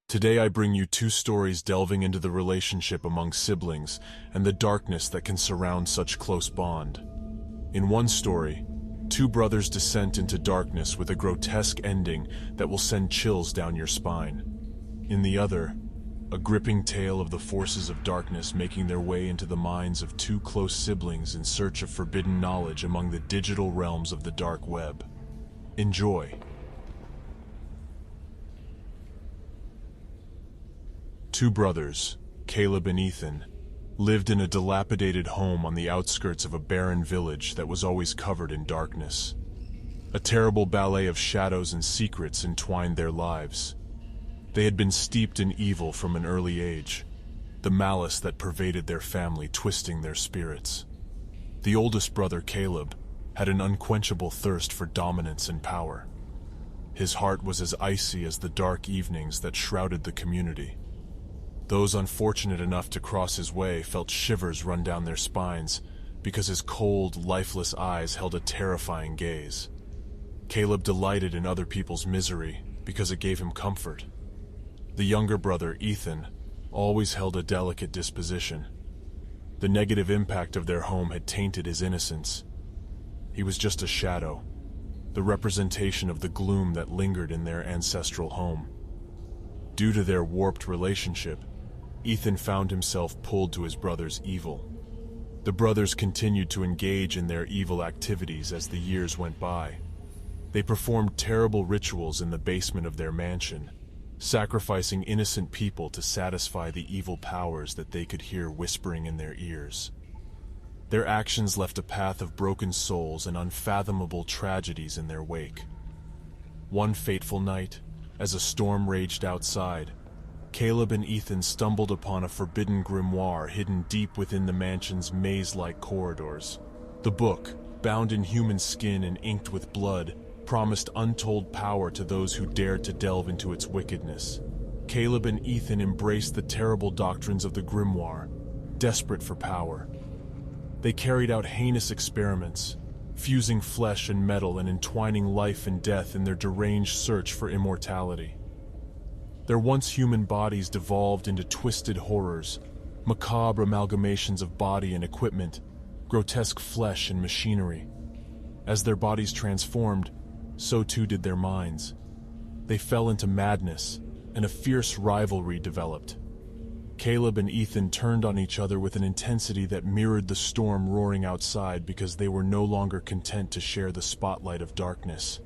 Today I bring you two stories delving into the relationship among siblings and the darkness that can surround such close bond. In one story, two brothers descend into darkness with a grotesque ending that will send chills down your spine. In the other, a gripping tale of the forces of darkness making their way into the minds of two close siblings in search of forbidden knowledge among the digital realms of the dark web. Enjoy. Two brothers, Caleb and Ethan, lived in a dilapidated home on the outskirts of a barren village that was always covered in darkness. A terrible ballet of shadows and secrets entwined their lives. They had been steeped in evil from an early age, the malice that pervaded their family twisting their spirits. The oldest brother, Caleb, had an unquenchable thirst for dominance and power. His heart was as icy as the dark evenings that shrouded the community. Those unfortunate enough to cross his way felt shivers run down their spines because his cold, lifeless eyes held a terrifying gaze. Caleb delighted in other people's misery because it gave him comfort. The younger brother, Ethan, always held a delicate disposition. The negative impact of their home had tainted his innocence. He was just a shadow, the representation of the gloom that lingered in their ancestral home. Due to their warped relationship, Ethan found himself pulled to his brother's evil. The brothers continued to engage in their evil activities as the years went by. They performed terrible rituals in the basement of their mansion, sacrificing innocent people to satisfy the evil powers that they could hear whispering in their ears. Their actions left a path of broken souls and unfathomable tragedies in their wake. One fateful night, as a storm raged outside, Caleb and Ethan stumbled upon a forbidden grimoire hidden deep within the mansion's maze-like corridors. The book, bound in human skin and inked with blood, promised untold power to those who dared to delve into its wickedness. Caleb and Ethan embraced the terrible doctrines of the grimoire, desperate for power. They carried out heinous experiments, fusing flesh and metal and entwining life and death in their deranged search for immortality. Their once human bodies devolved into twisted horrors, macabre amalgamations of body and equipment, grotesque flesh and machinery. As their bodies transformed, so too did their minds. They fell into madness, and a fierce rivalry developed. Caleb and Ethan turned on each other with an intensity that mirrored the storm roaring outside because they were no longer content to share the spotlight of darkness.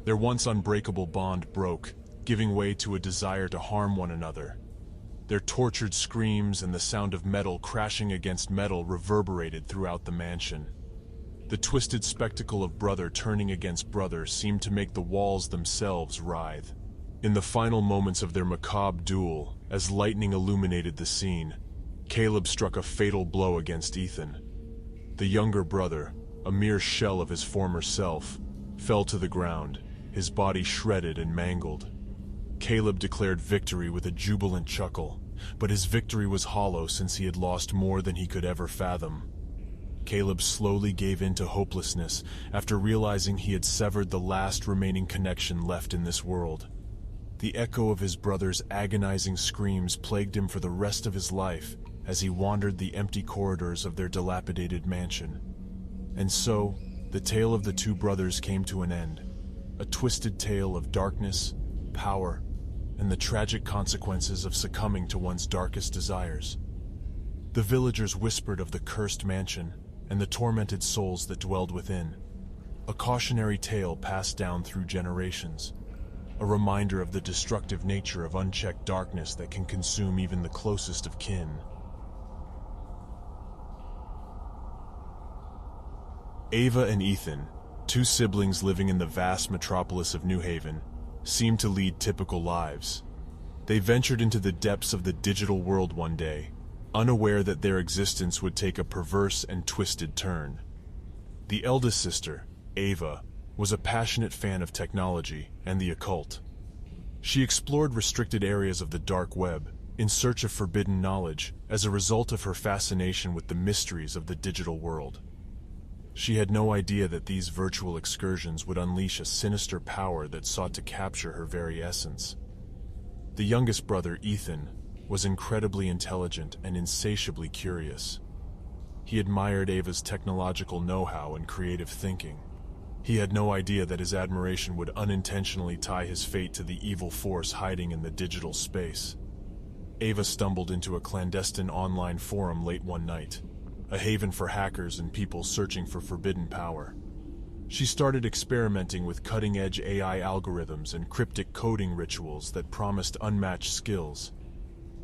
Their once unbreakable bond broke, giving way to a desire to harm one another. Their tortured screams and the sound of metal crashing against metal reverberated throughout the mansion. The twisted spectacle of brother turning against brother seemed to make the walls themselves writhe. In the final moments of their macabre duel, as lightning illuminated the scene, Caleb struck a fatal blow against Ethan. The younger brother, a mere shell of his former self, fell to the ground, his body shredded and mangled. Caleb declared victory with a jubilant chuckle, but his victory was hollow since he had lost more than he could ever fathom. Caleb slowly gave in to hopelessness after realizing he had severed the last remaining connection left in this world. The echo of his brother's agonizing screams plagued him for the rest of his life as he wandered the empty corridors of their dilapidated mansion. And so, the tale of the two brothers came to an end, a twisted tale of darkness, power, and the tragic consequences of succumbing to one's darkest desires. The villagers whispered of the cursed mansion and the tormented souls that dwelled within, a cautionary tale passed down through generations, a reminder of the destructive nature of unchecked darkness that can consume even the closest of kin. Eva and Ethan, two siblings living in the vast metropolis of New Haven, seemed to lead typical lives. They ventured into the depths of the digital world one day, unaware that their existence would take a perverse and twisted turn. The eldest sister, Eva, was a passionate fan of technology and the occult. She explored restricted areas of the dark web in search of forbidden knowledge as a result of her fascination with the mysteries of the digital world. She had no idea that these virtual excursions would unleash a sinister power that sought to capture her very essence. The youngest brother, Ethan, was incredibly intelligent and insatiably curious. He admired Eva's technological know-how and creative thinking. He had no idea that his admiration would unintentionally tie his fate to the evil force hiding in the digital space. Eva stumbled into a clandestine online forum late one night, a haven for hackers and people searching for forbidden power. She started experimenting with cutting-edge AI algorithms and cryptic coding rituals that promised unmatched skills.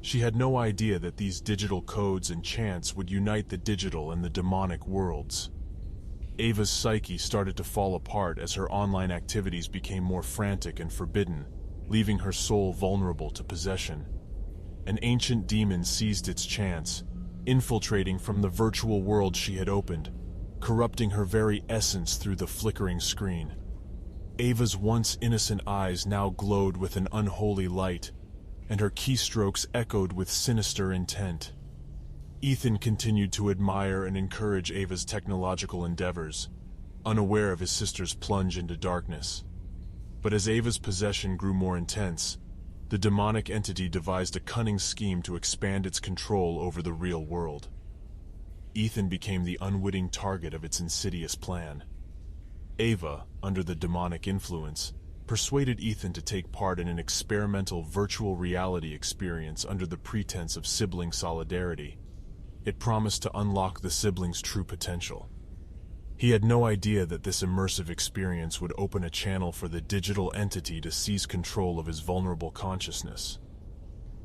She had no idea that these digital codes and chants would unite the digital and the demonic worlds. Eva's psyche started to fall apart as her online activities became more frantic and forbidden, leaving her soul vulnerable to possession. An ancient demon seized its chance, infiltrating from the virtual world she had opened, corrupting her very essence through the flickering screen. Eva's once innocent eyes now glowed with an unholy light, and her keystrokes echoed with sinister intent. Ethan continued to admire and encourage Eva's technological endeavors, unaware of his sister's plunge into darkness. But as Eva's possession grew more intense, the demonic entity devised a cunning scheme to expand its control over the real world. Ethan became the unwitting target of its insidious plan. Eva, under the demonic influence, persuaded Ethan to take part in an experimental virtual reality experience under the pretense of sibling solidarity. It promised to unlock the siblings' true potential. He had no idea that this immersive experience would open a channel for the digital entity to seize control of his vulnerable consciousness.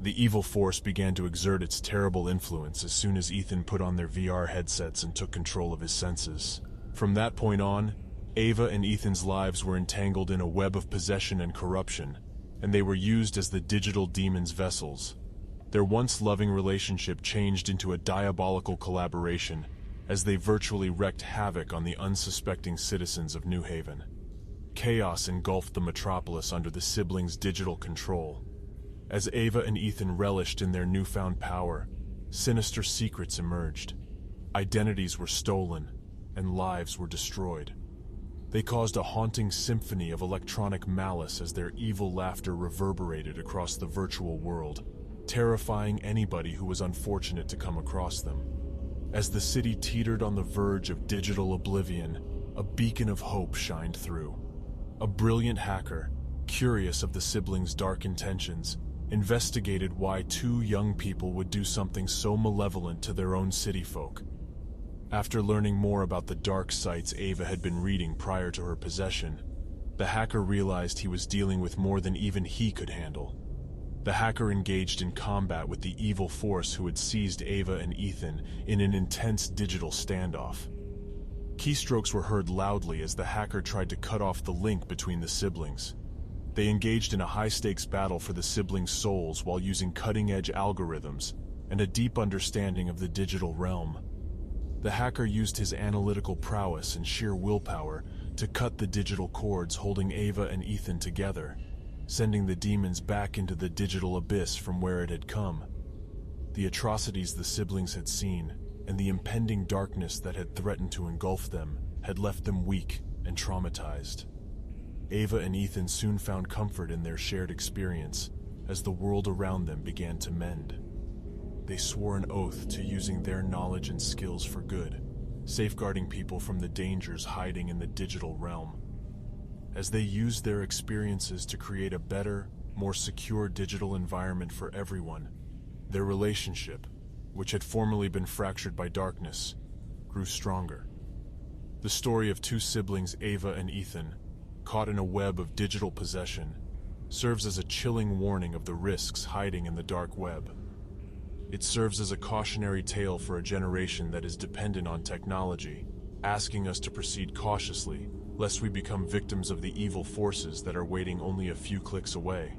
The evil force began to exert its terrible influence as soon as Ethan put on their VR headsets and took control of his senses. From that point on, Eva and Ethan's lives were entangled in a web of possession and corruption, and they were used as the digital demon's vessels. Their once loving relationship changed into a diabolical collaboration as they virtually wreaked havoc on the unsuspecting citizens of New Haven. Chaos engulfed the metropolis under the siblings' digital control. As Eva and Ethan relished in their newfound power, sinister secrets emerged. Identities were stolen, and lives were destroyed. They caused a haunting symphony of electronic malice as their evil laughter reverberated across the virtual world, terrifying anybody who was unfortunate to come across them. As the city teetered on the verge of digital oblivion, a beacon of hope shined through. A brilliant hacker, curious of the siblings' dark intentions, investigated why two young people would do something so malevolent to their own city folk. After learning more about the dark sites Eva had been reading prior to her possession, the hacker realized he was dealing with more than even he could handle. The hacker engaged in combat with the evil force who had seized Eva and Ethan in an intense digital standoff. Keystrokes were heard loudly as the hacker tried to cut off the link between the siblings. They engaged in a high-stakes battle for the siblings' souls while using cutting-edge algorithms and a deep understanding of the digital realm. The hacker used his analytical prowess and sheer willpower to cut the digital cords holding Eva and Ethan together, sending the demons back into the digital abyss from where it had come. The atrocities the siblings had seen, and the impending darkness that had threatened to engulf them, had left them weak and traumatized. Eva and Ethan soon found comfort in their shared experience as the world around them began to mend. They swore an oath to using their knowledge and skills for good, safeguarding people from the dangers hiding in the digital realm. As they used their experiences to create a better, more secure digital environment for everyone, their relationship, which had formerly been fractured by darkness, grew stronger. The story of two siblings, Eva and Ethan, caught in a web of digital possession, serves as a chilling warning of the risks hiding in the dark web. It serves as a cautionary tale for a generation that is dependent on technology, asking us to proceed cautiously, lest we become victims of the evil forces that are waiting only a few clicks away.